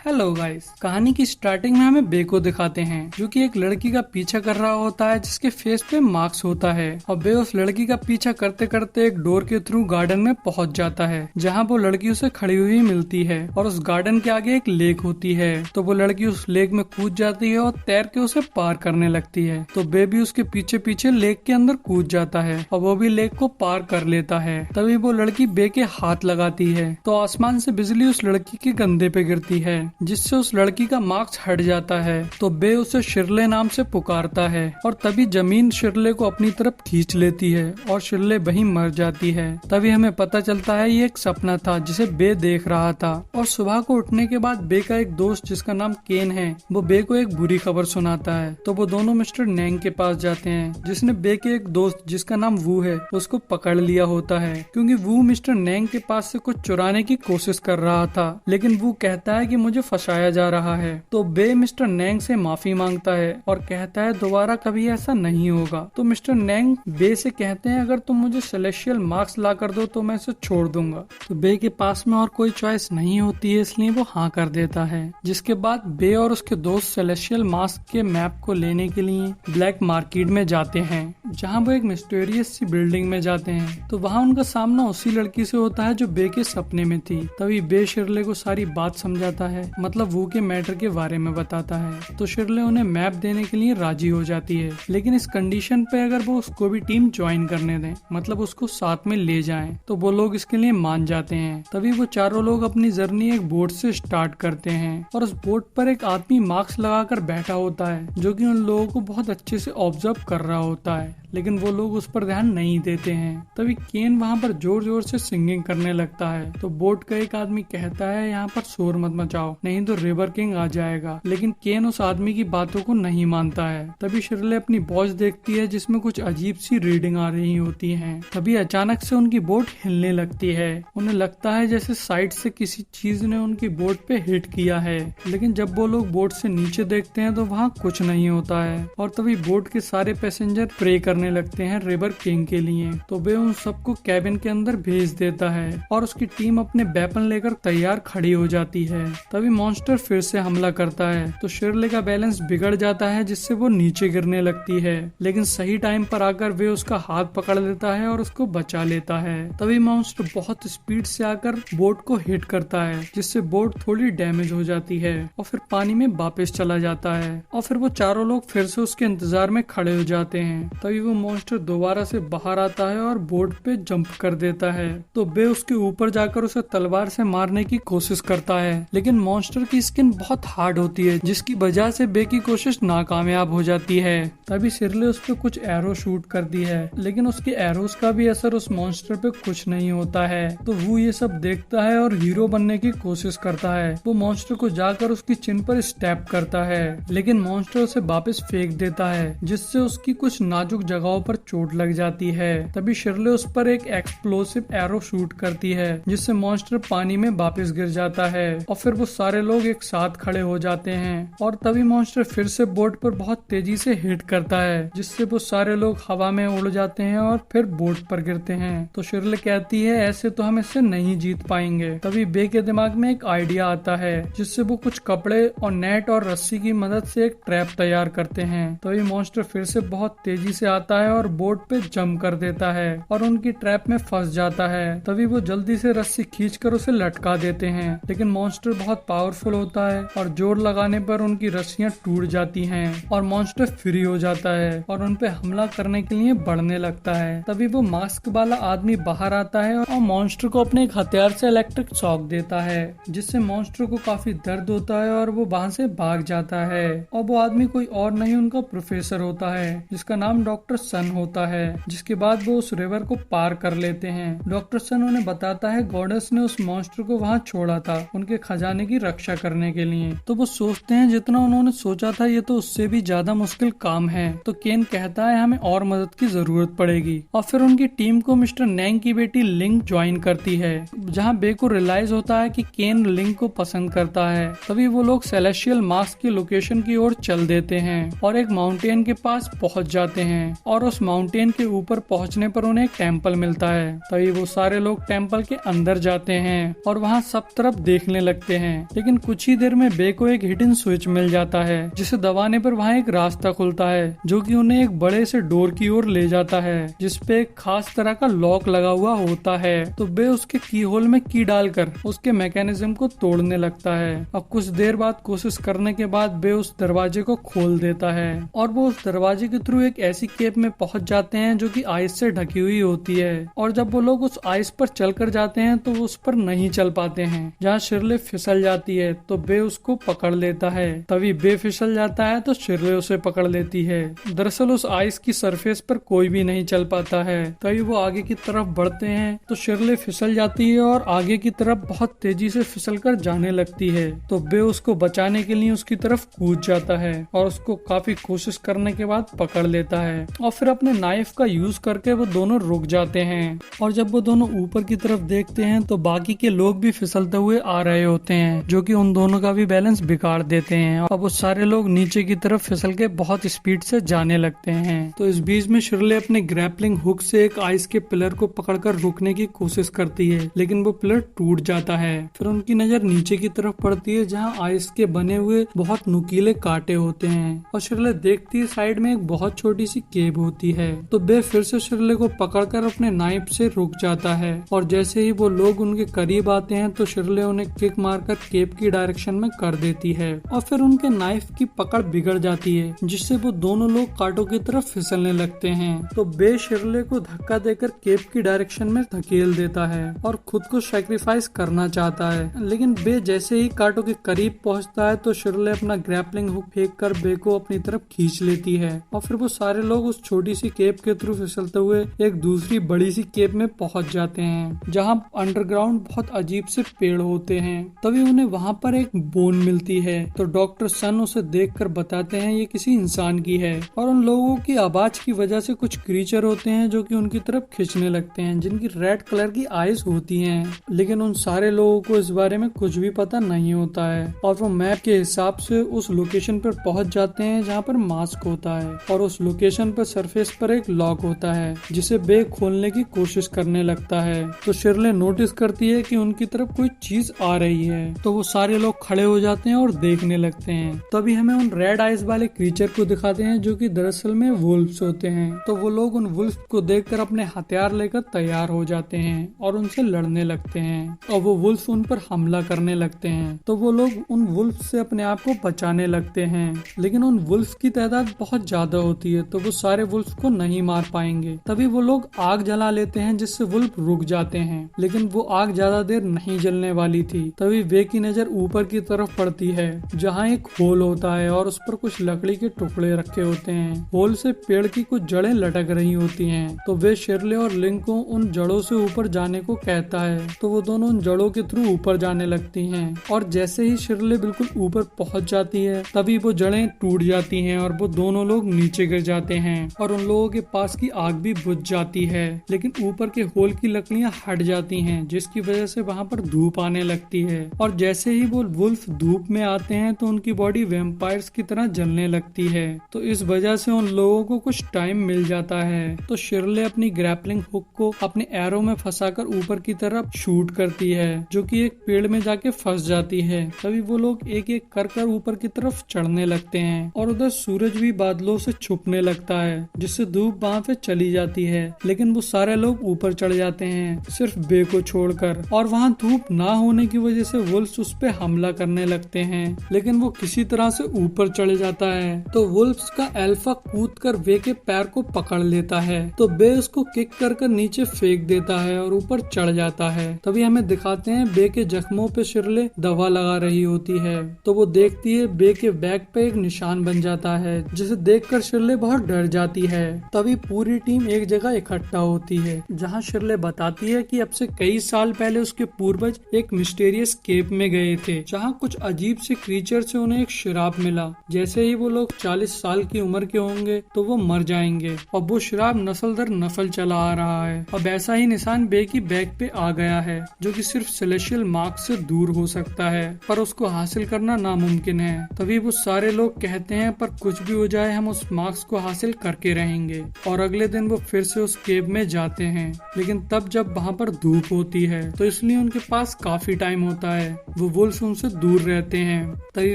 Hello guys, कहानी की starting में हमें बे को दिखाते हैं जो कि एक लड़की का पीछा कर रहा होता है जिसके फेस पे मार्क्स होता है। और बे उस लड़की का पीछा करते करते एक डोर के थ्रू गार्डन में पहुंच जाता है जहां वो लड़की उसे खड़ी हुई मिलती है और उस गार्डन के आगे एक लेक होती है। तो वो लड़की उस लेक में कूद जाती है और तैर के उसे पार करने लगती है। तो बे भी उसके पीछे पीछे लेक के अंदर कूद जाता है और वो भी लेक को पार कर लेता है। तभी वो लड़की बे के हाथ लगाती है तो आसमान से बिजली उस लड़की के कंधे पे गिरती है जिससे उस लड़की का मार्क्स हट जाता है। तो बे उसे शिरले नाम से पुकारता है और तभी जमीन शिरले को अपनी तरफ खींच लेती है और शिरले वहीं मर जाती है। तभी हमें पता चलता है ये एक सपना था जिसे बे देख रहा था। और सुबह को उठने के बाद बे का एक दोस्त जिसका नाम केन है वो बे को एक बुरी खबर सुनाता है। तो वो दोनों मिस्टर नेंग के पास जाते हैं जिसने बे के एक दोस्त जिसका नाम वू है उसको पकड़ लिया होता है क्योंकि वू मिस्टर नेंग के पास से कुछ चुराने की कोशिश कर रहा था। लेकिन वू कहता है कि मुझे फंसाया जा रहा है। तो बे मिस्टर नेंग से माफी मांगता है और कहता है दोबारा कभी ऐसा नहीं होगा। तो मिस्टर नेंग बे से कहते हैं अगर तुम मुझे सेलेस्टियल मार्क्स ला कर दो तो मैं इसे छोड़ दूंगा। तो बे के पास में और कोई चॉइस नहीं होती है इसलिए वो हाँ कर देता है। जिसके बाद बे और उसके दोस्त सेलेस्टियल मार्क्स के मैप को लेने के लिए ब्लैक मार्केट में जाते हैं जहाँ वो एक मिस्टीरियस सी बिल्डिंग में जाते हैं। तो वहाँ उनका सामना उसी लड़की से होता है जो बे के सपने में थी। तभी बे शिरले को सारी बात समझाता है, मतलब वो के मैटर के बारे में बताता है। तो शिरले उन्हें मैप देने के लिए राजी हो जाती है लेकिन इस कंडीशन पे अगर वो उसको भी टीम ज्वाइन करने दें, मतलब उसको साथ में ले जाएं, तो वो लोग इसके लिए मान जाते हैं। तभी वो चारों लोग अपनी जर्नी एक बोट से स्टार्ट करते हैं और उस बोट पर एक आदमी मास्क लगाकर बैठा होता है जो कि उन लोगों को बहुत अच्छे से ऑब्जर्व कर रहा होता है लेकिन वो लोग उस पर ध्यान नहीं देते हैं। तभी केन वहाँ पर जोर जोर से सिंगिंग करने लगता है। तो बोट का एक आदमी कहता है यहाँ पर शोर मत मचाओ नहीं तो रिवर किंग आ जाएगा। लेकिन केन उस आदमी की बातों को नहीं मानता है। तभी शिरले अपनी वॉच देखती है जिसमें कुछ अजीब सी रीडिंग आ रही होती है। तभी अचानक से उनकी बोट हिलने लगती है। उन्हें लगता है जैसे साइड से किसी चीज ने उनकी बोट पे हिट किया है। लेकिन जब वो लोग बोट से नीचे देखते हैं तो वहाँ कुछ नहीं होता है। और तभी बोट के सारे पैसेंजर प्रे करने लगते हैं रिवर किंग के लिए। तो वे उन सबको कैबिन के अंदर भेज देता है और उसकी टीम अपने वेपन लेकर तैयार खड़ी हो जाती है। तभी मॉन्स्टर फिर से हमला करता है तो शिरले का बैलेंस बिगड़ जाता है जिससे वो नीचे गिरने लगती है। लेकिन सही टाइम पर आकर वे उसका हाथ पकड़ लेता है और उसको बचा लेता है। तभी मॉन्स्टर बहुत स्पीड से आकर बोट को हिट करता है जिससे बोट थोड़ी डैमेज हो जाती है और फिर पानी में वापस चला जाता है। और फिर वो चारों लोग फिर से उसके इंतजार में खड़े हो जाते हैं। तभी वो मॉन्स्टर दोबारा से बाहर आता है और बोट पे जंप कर देता है। तो बे उसके ऊपर जाकर उसे तलवार से मारने की कोशिश करता है लेकिन मॉन्स्टर की स्किन बहुत हार्ड होती है जिसकी वजह से बे की कोशिश नाकामयाब हो जाती है। तभी शिरले उस पे कुछ एरो शूट कर दी है लेकिन उसके एरोस का भी असर उस मॉन्स्टर पे कुछ नहीं होता है। तो वो ये सब देखता है और हीरो बनने की कोशिश करता है। वो मॉन्स्टर को जाकर उसकी चिन पर स्टैप करता है लेकिन मॉन्स्टर उसे वापस फेंक देता है जिससे उसकी कुछ नाजुक जगहों पर चोट लग जाती है। तभी शिरले उस पर एक एक्सप्लोसिव एरो शूट करती है जिससे मॉन्स्टर पानी में वापस गिर जाता है और फिर वो सारे लोग एक साथ खड़े हो जाते हैं। और तभी मॉन्स्टर फिर से बोट पर बहुत तेजी से हिट करता है जिससे वो सारे लोग हवा में उड़ जाते हैं और फिर बोट पर गिरते हैं। तो शिरले कहती है ऐसे तो हम इससे नहीं जीत पाएंगे। तभी बे के दिमाग में एक आइडिया आता है जिससे वो कुछ कपड़े और नेट और रस्सी की मदद से एक ट्रैप तैयार करते हैं। तभी मॉन्स्टर फिर से बहुत तेजी से आता है और बोट पे जंप कर देता है और उनकी ट्रैप में फंस जाता है। तभी वो जल्दी से रस्सी खींचकर उसे लटका देते हैं लेकिन मॉन्स्टर बहुत पावरफुल होता है और जोर लगाने पर उनकी रस्सियां टूट जाती हैं और मॉन्स्टर फ्री हो जाता है और उन पे हमला करने के लिए बढ़ने लगता है। तभी वो मास्क वाला आदमी बाहर आता है और मॉन्स्टर को अपने एक हथियार से इलेक्ट्रिक शॉक देता है जिससे मॉन्स्टर को काफी दर्द होता है और वो वहाँ से भाग जाता है। और वो आदमी कोई और नहीं उनका प्रोफेसर होता है जिसका नाम डॉक्टर सन होता है। जिसके बाद वो उस रिवर को पार कर लेते हैं। डॉक्टर सन उन्हें बताता है गॉडेस ने उस मॉन्स्टर को वहाँ छोड़ा था उनके खजाने की रक्षा करने के लिए। तो वो सोचते हैं जितना उन्होंने सोचा था ये तो उससे भी ज्यादा मुश्किल काम है। तो केन कहता है हमें और मदद की जरूरत पड़ेगी और फिर उनकी टीम को मिस्टर नेंग की बेटी लिंक ज्वाइन करती है जहाँ बे को रियलाइज होता है कि केन लिंक को पसंद करता है। तभी वो लोग सेलेस्टियल मास्क की लोकेशन की ओर चल देते हैं और एक माउंटेन के पास पहुँच जाते हैं और उस माउंटेन के ऊपर पहुंचने पर उन्हें एक टेम्पल मिलता है। तभी वो सारे लोग टेम्पल के अंदर जाते हैं और वहाँ सब तरफ देखने लगते हैं। लेकिन कुछ ही देर में बे को एक हिडन स्विच मिल जाता है, जिसे दबाने पर वहाँ एक रास्ता खुलता है जो कि उन्हें एक बड़े से डोर की ओर ले जाता है, जिसपे एक खास तरह का लॉक लगा हुआ होता है। तो बे उसके की होल में की डालकर उसके मैकेनिज्म को तोड़ने लगता है। अब कुछ देर बाद कोशिश करने के बाद बे उस दरवाजे को खोल देता है और वो उस दरवाजे के थ्रू एक ऐसी केव में पहुंच जाते हैं जो कि आइस से ढकी हुई होती है। और जब वो लोग उस आइस पर चलकर जाते हैं तो वो उस पर नहीं चल पाते हैं। जहाँ शिरले फिसल जाती है तो बे उसको पकड़ लेता है। तभी बे फिसल जाता है तो शिरले उसे पकड़ लेती है। दरअसल उस आइस की सरफेस पर कोई भी नहीं चल पाता है। तभी वो आगे की तरफ बढ़ते हैं तो शिरले फिसल जाती है और आगे की तरफ बहुत तेजी से फिसलकर जाने लगती है। तो बे उसको बचाने के लिए उसकी तरफ कूद जाता है और उसको काफी कोशिश करने के बाद पकड़ लेता है और फिर अपने नाइफ का यूज करके वो दोनों रुक जाते हैं। और जब वो दोनों ऊपर की तरफ देखते हैं तो बाकी के लोग भी फिसलते हुए आ रहे होते हैं, जो कि उन दोनों का भी बैलेंस बिगाड़ देते हैं। अब वो सारे लोग नीचे की तरफ फिसल के बहुत स्पीड से जाने लगते हैं। तो इस बीच में शिरले अपने ग्रैपलिंग हुक से एक आइस के पिलर को पकड़कर रुकने की कोशिश करती है, लेकिन वो पिलर टूट जाता है। फिर उनकी नजर नीचे की तरफ पड़ती है जहाँ आइस के बने हुए बहुत नुकीले कांटे होते हैं और शिरले देखती है साइड में एक बहुत छोटी सी केव होती है। तो बे फिर से शिरले को पकड़कर अपने नाइफ से रुक जाता है और जैसे ही वो लोग उनके करीब आते हैं तो शिरले उन्हें किक मारकर केव की डायरेक्शन में कर देती है और फिर उनके नाइफ की पकड़ बिगड़ जाती है, जिससे वो दोनों लोग कांटों की तरफ फिसलने लगते हैं। तो बे शिरले को धक्का देकर केव की डायरेक्शन में धकेल देता है और खुद को सैक्रिफाइस करना चाहता है। लेकिन बे जैसे ही कांटों के करीब पहुंचता है तो शिरले अपना ग्रैपलिंग हुक फेंक कर बे को अपनी तरफ खींच लेती है और फिर वो सारे लोग उस छोटी सी केव के थ्रू फिसलते हुए एक दूसरी बड़ी सी केव में पहुंच जाते हैं, जहां अंडरग्राउंड बहुत अजीब से पेड़ होते हैं। तभी उन्हें वहां पर एक बोन मिलती है तो डॉक्टर सन उसे देखकर बताते हैं ये किसी इंसान की है और उन लोगों की आवाज की वजह से कुछ क्रीचर होते हैं जो कि उनकी तरफ खींचने लगते हैं, जिनकी रेड कलर की आईज होती हैं। लेकिन उन सारे लोगों को इस बारे में कुछ भी पता नहीं होता है और वो मैप के हिसाब से उस लोकेशन पर पहुंच जाते हैं जहाँ पर मास्क होता है और उस लोकेशन पर सरफेस पर एक लॉक होता है जिसे बे खोलने की कोशिश करने लगता है। तो शिरले नोटिस करती है कि उनकी तरफ कोई चीज आ रही है तो वो सारे लोग खड़े हो जाते हैं और देखने लगते हैं। तभी हमें उन रेड आइज वाले क्रीचर को दिखाते हैं जो कि दरअसल में वुल्फ्स होते हैं। तो वो लोग उन वुल्फ को देखकर अपने हथियार लेकर तैयार हो जाते हैं और उनसे लड़ने लगते हैं और वो वुल्फ उन पर हमला करने लगते हैं। तो वो लोग उन वुल्फ से अपने आप को बचाने लगते हैं, लेकिन उन वुल्फ की तादाद बहुत ज्यादा होती है तो वो सारे वुल्फ को नहीं मार पाएंगे। तभी वो लोग आग जला लेते हैं जिससे वुल्फ रुक जाते हैं, लेकिन वो आग ज्यादा देर नहीं जलने वाली थी। तभी वे की नजर ऊपर की तरफ पड़ती है जहाँ एक होल होता है और उस पर कुछ लकड़ी के टुकड़े रखे होते हैं। होल से पेड़ की कुछ जड़ें लटक रही होती हैं। तो वे शिरले और लिंक को उन जड़ों से ऊपर जाने को कहता है तो वो दोनों उन जड़ों के थ्रू ऊपर जाने लगती हैं और जैसे ही शिरले बिल्कुल ऊपर पहुंच जाती है तभी वो जड़ें टूट जाती हैं और वो दोनों लोग नीचे गिर जाते हैं और उन लोगों के पास की आग भी बुझ जाती है। लेकिन ऊपर के होल की लकड़ियां हट जाती हैं जिसकी वजह से वहां पर धूप आने लगती है और जैसे ही वो वुल्फ धूप में आते हैं तो उनकी बॉडी वैम्पायर्स की तरह जलने लगती है। तो इस वजह से उन लोगों को कुछ टाइम मिल जाता है। तो शिरले अपनी ग्रैपलिंग हुक को अपने एरो में फंसाकर ऊपर की तरफ शूट करती है जो कि एक पेड़ में जाके फंस जाती है। तभी वो लोग एक एक कर ऊपर की तरफ चढ़ने लगते हैं और उधर सूरज भी बादलों से छुपने लगता है जिससे धूप वहाँ पे चली जाती है। लेकिन वो सारे लोग ऊपर चढ़ जाते हैं सिर्फ बे को छोड़कर और वहाँ धूप ना होने की वजह से वुल्फ्स उस पे हमला करने लगते हैं, लेकिन वो किसी तरह से ऊपर चढ़ जाता है। तो वुल्फ्स का अल्फा कूद कर बे के पैर को पकड़ लेता है तो बे उसको किक कर नीचे फेंक देता है और ऊपर चढ़ जाता है। तभी हमें दिखाते हैं बे के जख्मों पे शिरले दवा लगा रही होती है तो वो देखती है बे के बैक पे एक निशान बन जाता है जिसे देखकर शिरले बहुत डर जाती है। तभी पूरी टीम एक जगह इकट्ठा होती है जहाँ शिरले बताती है कि अब से कई साल पहले उसके पूर्वज एक मिस्टीरियस केव में गए थे जहाँ कुछ अजीब से क्रीचर से उन्हें एक शराब मिला। जैसे ही वो लोग 40 साल की उम्र के होंगे तो वो मर जाएंगे और वो शराब नस्ल दर नस्ल चला आ रहा है। अब ऐसा ही निशान बे की बैक पे आ गया है जो कि सिर्फ सेलेशियल मार्क से दूर हो सकता है पर उसको हासिल करना नामुमकिन है। तभी वो सारे लोग कहते हैं पर कुछ भी हो जाए हम उस मार्क्स को हासिल कर करके रहेंगे। और अगले दिन वो फिर से उस केव में जाते हैं, लेकिन तब जब वहाँ पर धूप होती है तो इसलिए उनके पास काफी टाइम होता है। वो वुल्फ उनसे दूर रहते हैं। तभी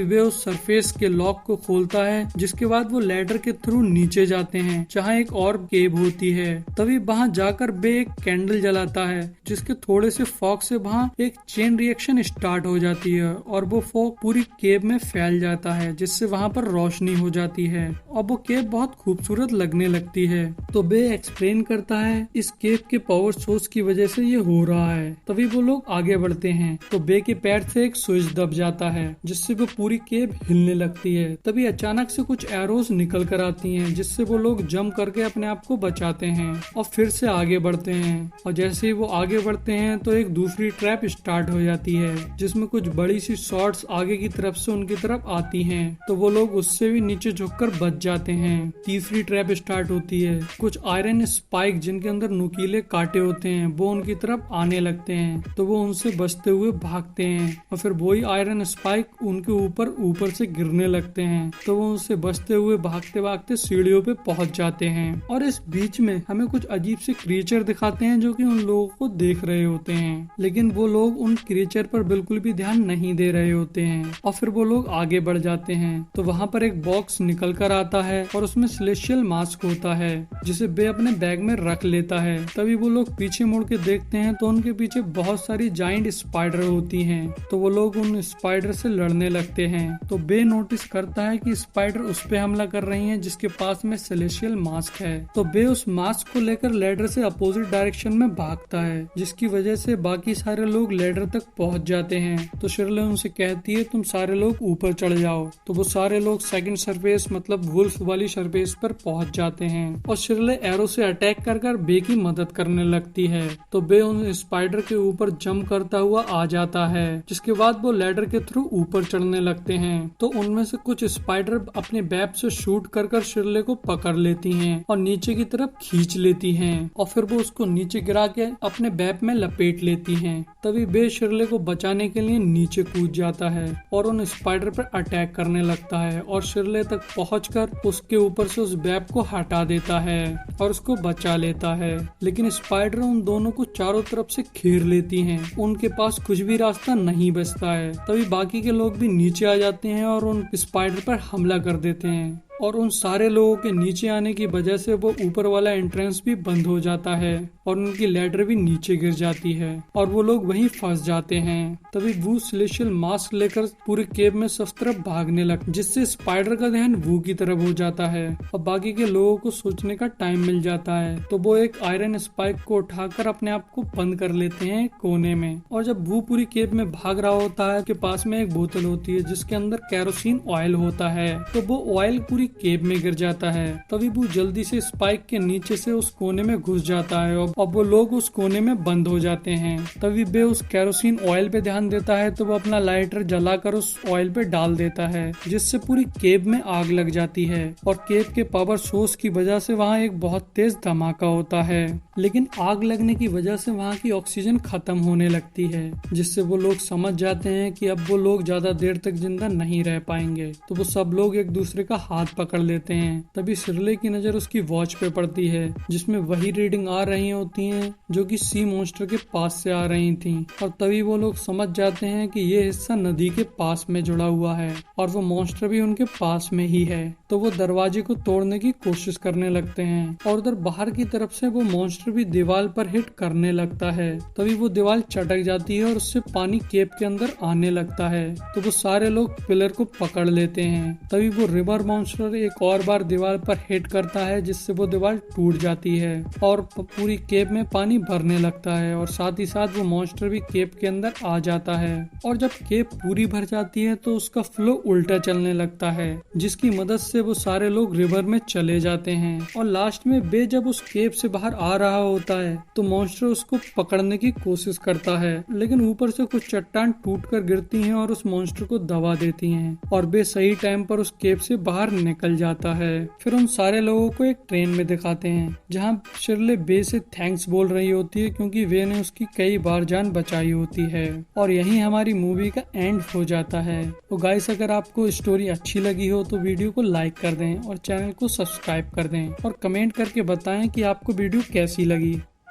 वे उस सरफेस के लॉक को खोलता है, जिसके बाद वो लैडर के थ्रू नीचे जाते हैं जहाँ एक और केव होती है। तभी वहाँ जाकर बे एक कैंडल जलाता है, जिसके थोड़े से फॉग से वहाँ एक चेन रिएक्शन स्टार्ट हो जाती है और वो फॉग पूरी केव में फैल जाता है, जिससे वहाँ पर रोशनी हो जाती है और वो केव बहुत खूबसूरत लगने लगती है। तो बे एक्सप्लेन करता है इस केव के पावर सोर्स की वजह से ये हो रहा है। तभी वो लोग आगे बढ़ते हैं तो बे के पैर से एक स्विच दब जाता है, जिससे वो पूरी केव हिलने लगती है। तभी अचानक से कुछ एरोस निकल कर आती हैं, जिससे वो लोग जंप करके अपने आप को बचाते हैं और फिर से आगे बढ़ते हैं। और जैसे ही वो आगे बढ़ते हैं तो एक दूसरी ट्रैप स्टार्ट हो जाती है, जिसमें कुछ बड़ी सी शॉर्ट्स आगे की तरफ से उनकी तरफ आती हैं। तो वो लोग उससे भी नीचे झुककर बच जाते हैं। तीसरी ट्रैप स्टार्ट होती है। कुछ आयरन स्पाइक जिनके अंदर नुकीले कांटे होते हैं वो उनकी तरफ आने लगते हैं, तो वो उनसे बचते हुए भागते हैं और फिर वही आयरन स्पाइक उनके ऊपर से गिरने लगते हैं, तो वो उनसे बचते हुए भागते भागते सीढ़ियों पे पहुंच जाते हैं। और इस बीच में हमें कुछ अजीब से क्रिएचर दिखाते हैं जो कि उन लोगों को देख रहे होते हैं, लेकिन वो लोग उन क्रिएचर पर बिल्कुल भी ध्यान नहीं दे रहे होते हैं। और फिर वो लोग आगे बढ़ जाते हैं तो वहाँ पर एक बॉक्स निकल कर आता है और उसमें सेलेस्टियल मास्क होता है, जिसे बे अपने बैग में रख लेता है। तभी वो लोग पीछे मुड़ के देखते हैं तो उनके पीछे बहुत सारी जाइंट स्पाइडर होती हैं, तो वो लोग उन स्पाइडर से लड़ने लगते हैं। तो बे नोटिस करता है कि स्पाइडर उस पे हमला कर रही हैं जिसके पास में सेलेस्टियल मास्क है। तो बे उस मास्क को लेकर लैडर से अपोजिट डायरेक्शन में भागता है, जिसकी वजह से बाकी सारे लोग लैडर तक पहुंच जाते हैं। तो शिरले उनसे कहती है तुम सारे लोग ऊपर चढ़ जाओ। तो वो सारे लोग सेकंड सरफेस मतलब वुल्फ वाली सरफेस पर पहुंच जाते हैं और शिरले एरो से अटैक कर बे की मदद करने लगती है। तो बे उन स्पाइडर के ऊपर जंप करता हुआ आ जाता है, जिसके बाद वो लैडर के थ्रू ऊपर चढ़ने लगते हैं। तो उनमें से कुछ स्पाइडर अपने बैप से शूट कर शिरले को पकड़ लेती हैं और नीचे की तरफ खींच लेती हैं और फिर वो उसको नीचे गिरा के अपने बैप में लपेट लेती हैं। तभी बे शिरले को बचाने के लिए नीचे कूद जाता है और उन स्पाइडर पर अटैक करने लगता है और शिरले तक पहुंचकर उसके ऊपर से उस बैप को हटा देता है और उसको बचा लेता है। लेकिन स्पाइडर उन दोनों को चारों तरफ से घेर लेती हैं, उनके पास कुछ भी रास्ता नहीं बचता है। तभी बाकी के लोग भी नीचे आ जाते हैं और उन स्पाइडर पर हमला कर देते हैं और उन सारे लोगों के नीचे आने की वजह से वो ऊपर वाला एंट्रेंस भी बंद हो जाता है और उनकी लैडर भी नीचे गिर जाती है और वो लोग वहीं फंस जाते हैं। तभी वू सेलेस्टियल मास्क लेकर पूरे केव में सब तरफ भागने लग, जिससे स्पाइडर का ध्यान वू की तरफ हो जाता है और बाकी के लोगों को सोचने का टाइम मिल जाता है। तो वो एक आयरन स्पाइक को उठाकर अपने आप को बंद कर लेते हैं कोने में। और जब वू पूरी केव में भाग रहा होता है, के पास में एक बोतल होती है जिसके अंदर केरोसिन ऑयल होता है, तो वो ऑयल पूरी केव में गिर जाता है। तभी वो जल्दी से स्पाइक के नीचे से उस कोने में घुस जाता है और वो लोग उस कोने में बंद हो जाते हैं। तभी बे उस केरोसिन ऑयल पे ध्यान देता है तो वो अपना लाइटर जलाकर उस ऑयल पे डाल देता है, जिससे पूरी केव में आग लग जाती है और केव के पावर सोर्स की वजह से वहाँ एक बहुत तेज धमाका होता है। लेकिन आग लगने की वजह से वहाँ की ऑक्सीजन खत्म होने लगती है, जिससे वो लोग समझ जाते हैं कि अब वो लोग ज्यादा देर तक जिंदा नहीं रह पाएंगे। तो वो सब लोग एक दूसरे का हाथ पकड़ लेते हैं। तभी शिरले की नजर उसकी वॉच पे पड़ती है, जिसमें वही रीडिंग आ रही होती हैं जो कि सी मॉन्स्टर के पास से आ रही थी। और तभी वो लोग समझ जाते हैं कि ये हिस्सा नदी के पास में जुड़ा हुआ है और वो मॉन्स्टर भी उनके पास में ही है। तो वो दरवाजे को तोड़ने की कोशिश करने लगते हैं और उधर बाहर की तरफ से वो मॉन्स्टर भी दीवार पर हिट करने लगता है। तभी वो दीवार चटक जाती है और उससे पानी केव के अंदर आने लगता है। तो वो सारे लोग पिलर को पकड़ लेते हैं। तभी वो रिवर मॉन्स्टर एक और बार दीवार पर हिट करता है, जिससे वो दीवार टूट जाती है और पूरी केव में पानी भरने लगता है और साथ ही साथ वो मॉन्स्टर भी केव के अंदर आ जाता है। और जब केव पूरी भर जाती है तो उसका फ्लो उल्टा चलने लगता है, जिसकी मदद से वो सारे लोग रिवर में चले जाते हैं। और लास्ट में बे जब उस केव से बाहर आ रहा होता है तो मॉन्स्टर उसको पकड़ने की कोशिश करता है, लेकिन ऊपर से कुछ चट्टान टूटकर गिरती हैं और उस मॉन्स्टर को दबा देती हैं और बे सही टाइम पर उस केव से बाहर निकल जाता है। फिर उन सारे लोगों को एक ट्रेन में दिखाते हैं जहाँ शिरले बे से थैंक्स बोल रही होती है क्योंकि वे ने उसकी कई बार जान बचाई होती है। और यही हमारी मूवी का एंड हो जाता है। तो गाइस, अगर आपको स्टोरी अच्छी लगी हो तो वीडियो को लाइक कर दें और चैनल को सब्सक्राइब कर दें और कमेंट करके बताएं कि आपको वीडियो कैसी लगी।